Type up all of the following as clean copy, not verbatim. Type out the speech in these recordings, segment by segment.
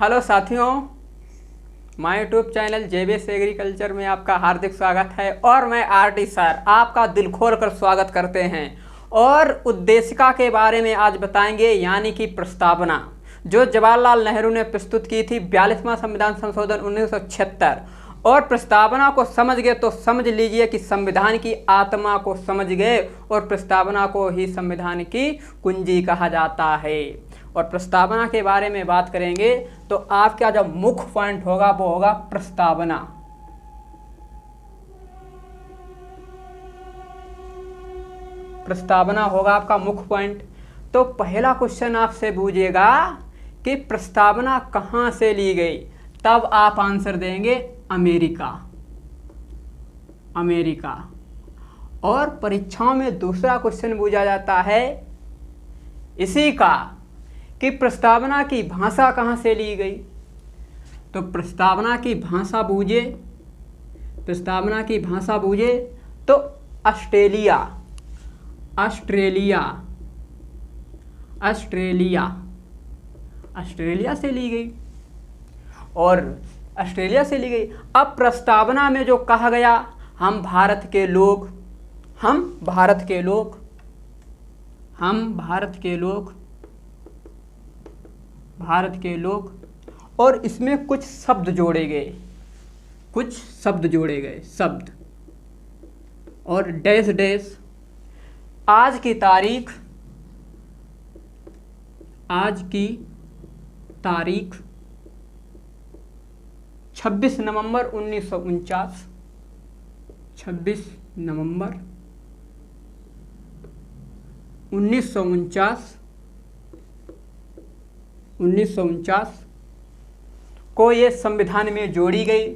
Hello साथियों, my YouTube channel JBS agriculture में आपका हार्दिक स्वागत है। और मैं आरटी सर आपका दिल खोल कर स्वागत करते हैं। और उद्देशिका के बारे में आज बताएंगे, यानी कि प्रस्तावना जो जवाहरलाल नेहरू ने प्रस्तुत की थी 42वां संविधान संशोधन 1976। और प्रस्तावना को समझ गए तो समझ लीजिए कि संविधान की आत्मा को समझ गए, और प्रस्तावना को ही संविधान की कुंजी कहा जाता है। और प्रस्तावना के बारे में बात करेंगे तो आपका जो मुख्य पॉइंट होगा वो होगा प्रस्तावना। प्रस्तावना होगा आपका मुख्य पॉइंट। तो पहला क्वेश्चन आपसे पूछेगा कि प्रस्तावना कहां से ली गई, तब आप आंसर देंगे अमेरिका। अमेरिका। और परीक्षाओं में दूसरा क्वेश्चन पूछा जाता है इसी का कि प्रस्तावना की भाषा कहाँ से ली गई। तो प्रस्तावना की भाषा बूझे, प्रस्तावना की भाषा बूझे तो ऑस्ट्रेलिया, ऑस्ट्रेलिया, ऑस्ट्रेलिया, ऑस्ट्रेलिया से ली गई। और ऑस्ट्रेलिया से ली गई। अब प्रस्तावना में जो कहा गया, हम भारत के लोग, हम भारत के लोग, हम भारत के लोग, भारत के लोग, और इसमें कुछ शब्द जोड़े गए, कुछ शब्द जोड़े गए, शब्द और डैश डैश। आज की तारीख, आज की तारीख 26 नवंबर 1949, 26 नवंबर 1949, 1949 को ये संविधान में जोड़ी गई।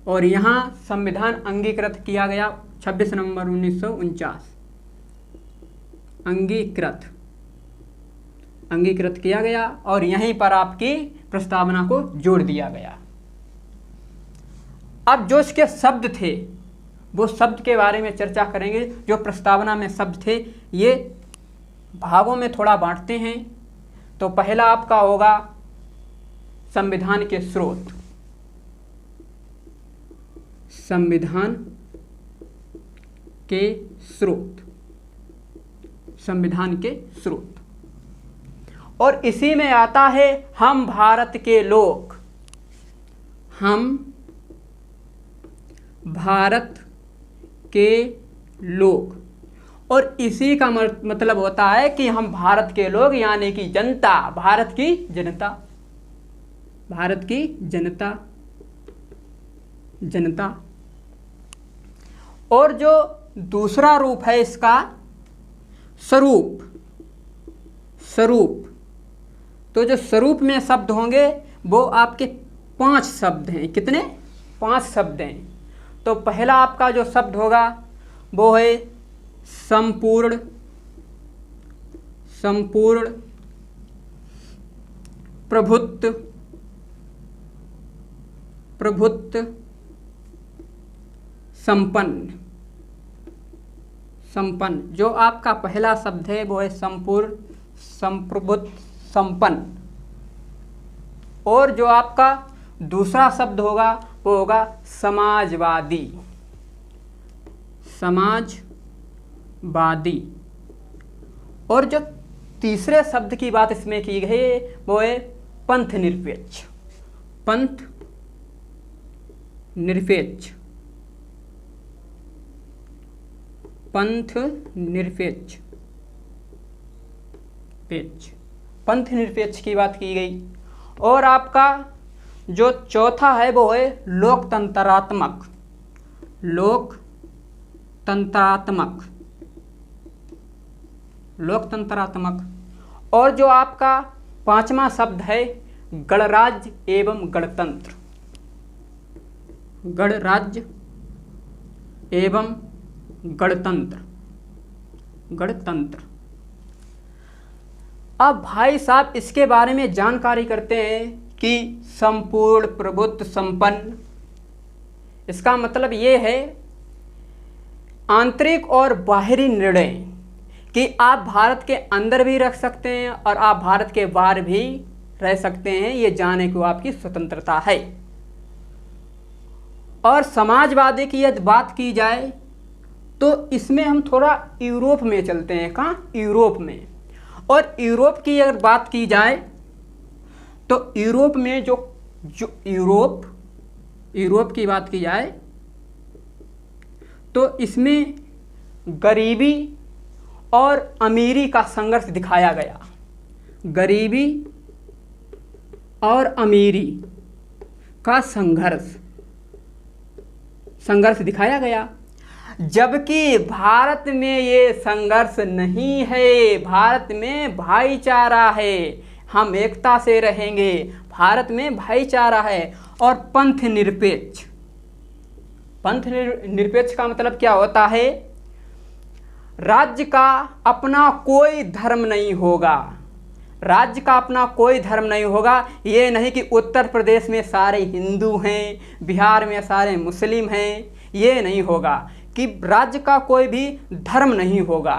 और यहाँ संविधान अंगीकृत किया गया 26 नवंबर 1949। अंगीकृत, अंगीकृत किया गया और यहीं पर आपकी प्रस्तावना को जोड़ दिया गया। अब जो इसके शब्द थे वो शब्द के बारे में चर्चा करेंगे। जो प्रस्तावना में शब्द थे ये भागों में थोड़ा बांटते हैं। तो पहला आपका होगा संविधान के स्रोत, संविधान के स्रोत, संविधान के स्रोत। और इसी में आता है हम भारत के लोग, हम भारत के लोग। और इसी का मतलब होता है कि हम भारत के लोग, यानी कि जनता, भारत की जनता, भारत की जनता, जनता। और जो दूसरा रूप है इसका स्वरूप, स्वरूप। तो जो स्वरूप में शब्द होंगे वो आपके 5 शब्द हैं। कितने? 5 शब्द हैं। तो पहला आपका जो शब्द होगा वो है संपूर्ण, संपूर्ण, प्रभुत्व, प्रभुत्व, संपन्न, संपन्न। जो आपका पहला शब्द है वो है संपूर्ण, संप्रभुत्व, संपन्न। और जो आपका दूसरा शब्द होगा वो होगा समाजवादी, समाजवादी। और जो तीसरे शब्द की बात इसमें की गई है वो है पंथ निरपेक्ष, पंथ निरपेक्ष, पंथ निरपेक्ष, पंथ निरपेक्ष की बात की गई। और आपका जो चौथा है वो है लोकतंत्रात्मक, लोकतंत्रात्मक, लोकतंत्रात्मक। और जो आपका 5वां शब्द है गणराज्य एवं गणतंत्र, गणराज्य एवं गणतंत्र, गणतंत्र। अब भाई साहब इसके बारे में जानकारी करते हैं कि संपूर्ण, प्रभुत्व, संपन्न, इसका मतलब ये है आंतरिक और बाहरी निर्णय कि आप भारत के अंदर भी रख सकते हैं और आप भारत के बाहर भी रह सकते हैं, ये जाने की आपकी स्वतंत्रता है। और समाजवादी की यदि बात की जाए तो इसमें हम थोड़ा यूरोप में चलते हैं। कहाँ? यूरोप में। और यूरोप की अगर बात की जाए तो यूरोप में जो जो यूरोप की बात की जाए तो इसमें गरीबी और अमीरी का संघर्ष दिखाया गया। गरीबी और अमीरी का संघर्ष दिखाया गया, जबकि भारत में ये संघर्ष नहीं है। भारत में भाईचारा है, हम एकता से रहेंगे। भारत में भाईचारा है। और पंथ निरपेक्ष का मतलब क्या होता है? राज्य का अपना कोई धर्म नहीं होगा। राज्य का अपना कोई धर्म नहीं होगा। ये नहीं कि उत्तर प्रदेश में सारे हिंदू हैं, बिहार में सारे मुस्लिम हैं, ये नहीं होगा कि राज्य का कोई भी धर्म नहीं होगा।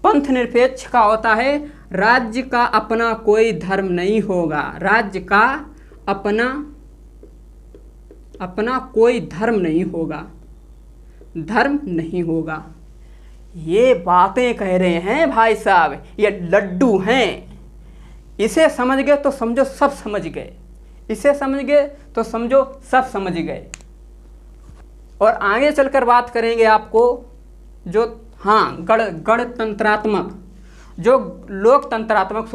पंथ निरपेक्ष का होता है राज्य का अपना कोई धर्म नहीं होगा। राज्य का अपना कोई धर्म नहीं होगा। ये बातें कह रहे हैं भाई साहब, ये लड्डू हैं। इसे समझ गए तो समझो सब समझ गए, इसे समझ गए तो समझो सब समझ गए। और आगे चलकर बात करेंगे आपको जो गणतंत्रात्मक जो लोकतंत्रात्मक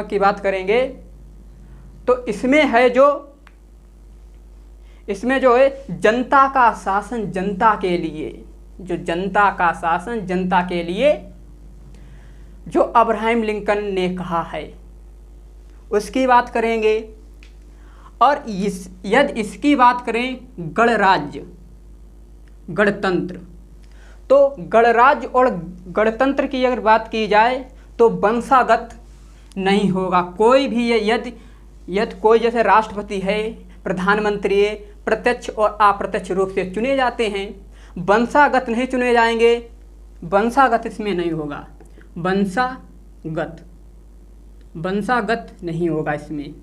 की बात करेंगे तो इसमें जो है जनता का शासन जनता के लिए, जो अब्राहम लिंकन ने कहा है उसकी बात करेंगे। और यदि इसकी बात करें गणतंत्र, तो गणराज्य और गणतंत्र की अगर बात की जाए तो वंशागत नहीं होगा। कोई भी यदि कोई जैसे राष्ट्रपति है, प्रधानमंत्री है, प्रत्यक्ष और अप्रत्यक्ष रूप से चुने जाते हैं, वंशागत नहीं चुने जाएंगे। वंशागत इसमें नहीं होगा, वंशागत नहीं होगा, इसमें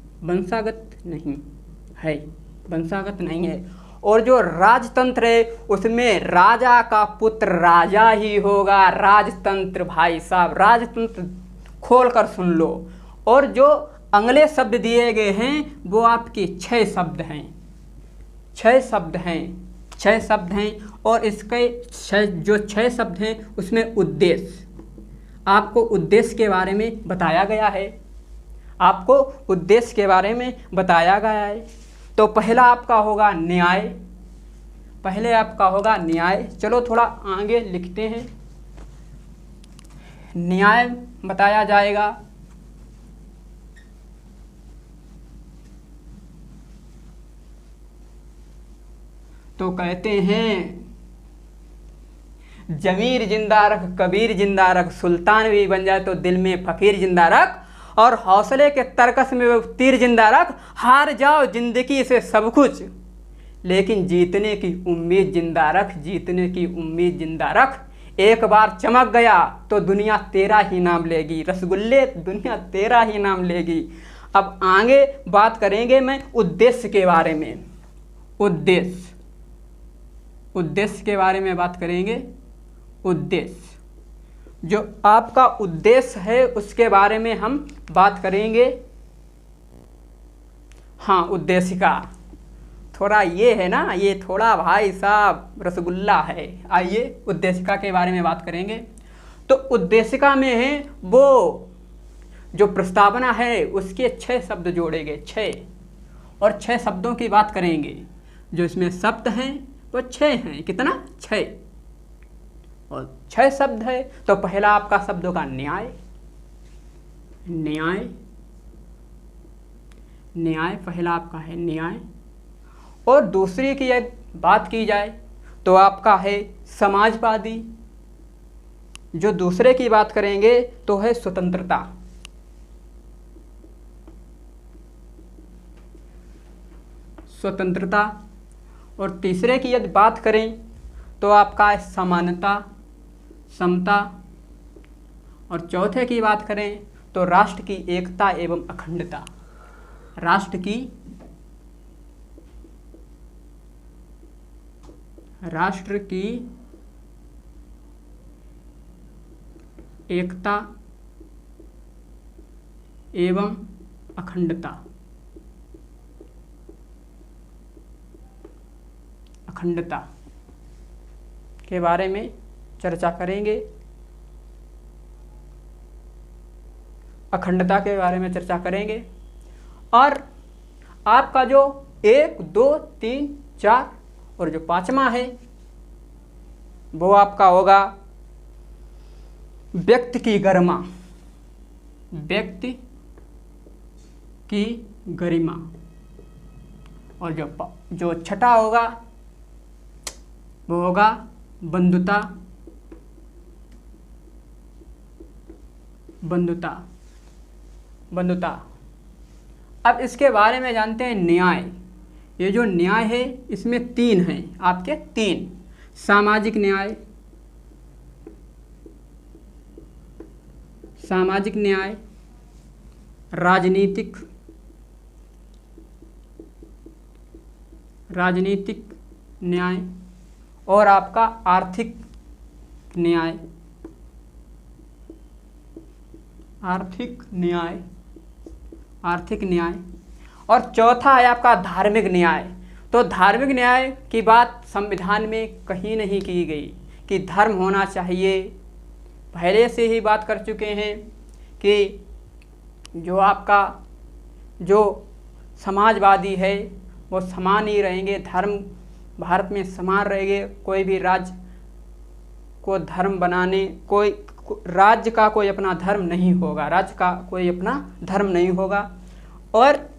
वंशागत नहीं है। और जो राजतंत्र है उसमें राजा का पुत्र राजा ही होगा। राजतंत्र भाई साहब, राजतंत्र खोल कर सुन लो। और जो अगले शब्द दिए गए हैं वो आपके 6 शब्द हैं। और इसके जो 6 शब्द हैं उसमें उद्देश्य, आपको उद्देश्य के बारे में बताया गया है। तो पहला आपका होगा न्याय। चलो थोड़ा आगे लिखते हैं। न्याय बताया जाएगा। तो कहते हैं जमीर जिंदा रख, कबीर जिंदा रख, सुल्तान भी बन जाए तो दिल में फकीर जिंदा रख, और हौसले के तरकस में वो तीर जिंदा रख। हार जाओ जिंदगी से सब कुछ, लेकिन जीतने की उम्मीद जिंदा रख। एक बार चमक गया तो दुनिया तेरा ही नाम लेगी। रसगुल्ले, दुनिया तेरा ही नाम लेगी। अब आगे बात करेंगे मैं उद्देश्य के बारे में। उद्देश्य के बारे में बात करेंगे। उद्देश्य, जो आपका उद्देश्य है उसके बारे में हम बात करेंगे। हाँ, उद्देश्य का थोड़ा ये है ना, ये थोड़ा भाई साहब रसगुल्ला है। आइए उद्देशिका के बारे में बात करेंगे। तो उद्देशिका में है वो जो प्रस्तावना है उसके 6 शब्द जोड़े गए, 6, और 6 शब्दों की बात करेंगे। जो इसमें शब्द हैं वो 6 हैं। कितना? 6। और 6 शब्द है। तो पहला आपका शब्द होगा न्याय। पहला आपका है न्याय। और दूसरी की यदि बात की जाए तो आपका है समाजवादी। जो दूसरे की बात करेंगे तो है स्वतंत्रता। और तीसरे की यदि बात करें तो आपका है समानता, समता। और चौथे की बात करें तो तो राष्ट्र की एकता एवं अखंडता, राष्ट्र की एकता एवं अखंडता के बारे में चर्चा करेंगे। अखंडता के बारे में चर्चा करेंगे। और आपका जो 1, 2, 3, 4 और जो 5वां है वो आपका होगा व्यक्ति की गरिमा, व्यक्ति की गरिमा। और जो छठा होगा वो होगा बंधुता, अब इसके बारे में जानते हैं न्याय। ये जो न्याय है इसमें 3 हैं आपके, 3 सामाजिक न्याय, राजनीतिक न्याय और आपका आर्थिक न्याय और चौथा है आपका धार्मिक न्याय। तो धार्मिक न्याय की बात संविधान में कहीं नहीं की गई कि धर्म होना चाहिए। पहले से ही बात कर चुके हैं कि जो आपका जो समाजवादी है वो समान ही रहेंगे, धर्म भारत में समान रहेंगे। कोई भी राज्य को धर्म बनाने, कोई राज्य का कोई अपना धर्म नहीं होगा, और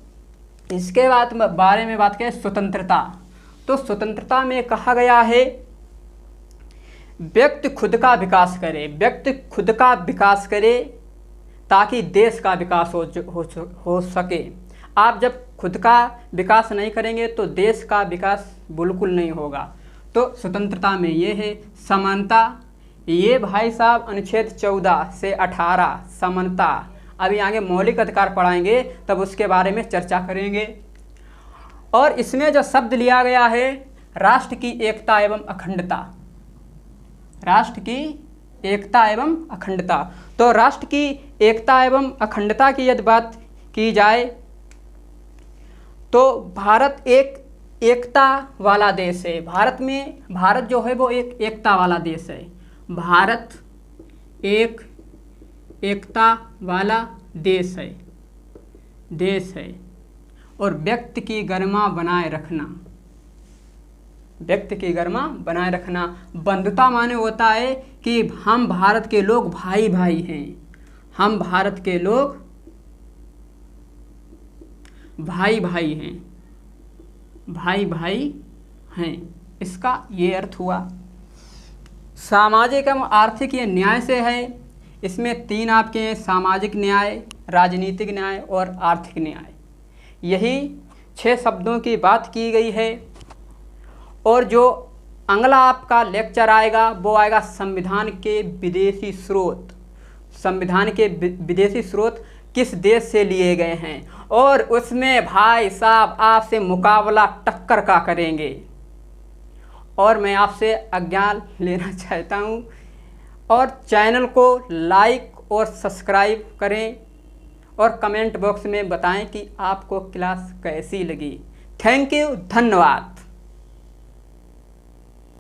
इसके बारे में बात करें स्वतंत्रता। तो स्वतंत्रता में कहा गया है व्यक्ति खुद का विकास करे ताकि देश का विकास हो सके। आप जब खुद का विकास नहीं करेंगे तो देश का विकास बिल्कुल नहीं होगा। तो स्वतंत्रता में ये है समानता। ये भाई साहब अनुच्छेद 14 से 18 समानता। अभी आगे मौलिक अधिकार पढ़ाएंगे तब उसके बारे में चर्चा करेंगे। और इसमें जो शब्द लिया गया है राष्ट्र की एकता एवं अखंडता, तो राष्ट्र की एकता एवं अखंडता की यदि बात की जाए तो भारत एक एकता वाला देश है। भारत जो है वो एक एकता वाला देश है। भारत एक एकता वाला देश है और व्यक्ति की गरिमा बनाए रखना। बंधुता माने होता है कि हम भारत के लोग भाई भाई हैं, इसका ये अर्थ हुआ। सामाजिक एवं आर्थिक ये न्याय से है। इसमें 3 आपके हैं, सामाजिक न्याय, राजनीतिक न्याय और आर्थिक न्याय। यही 6 शब्दों की बात की गई है। और जो अगला आपका लेक्चर आएगा वो आएगा संविधान के विदेशी स्रोत किस देश से लिए गए हैं, और उसमें भाई साहब आपसे मुकाबला टक्कर का करेंगे। और मैं आपसे आज्ञा लेना चाहता हूँ, और चैनल को लाइक और सब्सक्राइब करें और कमेंट बॉक्स में बताएं कि आपको क्लास कैसी लगी। थैंक यू, धन्यवाद।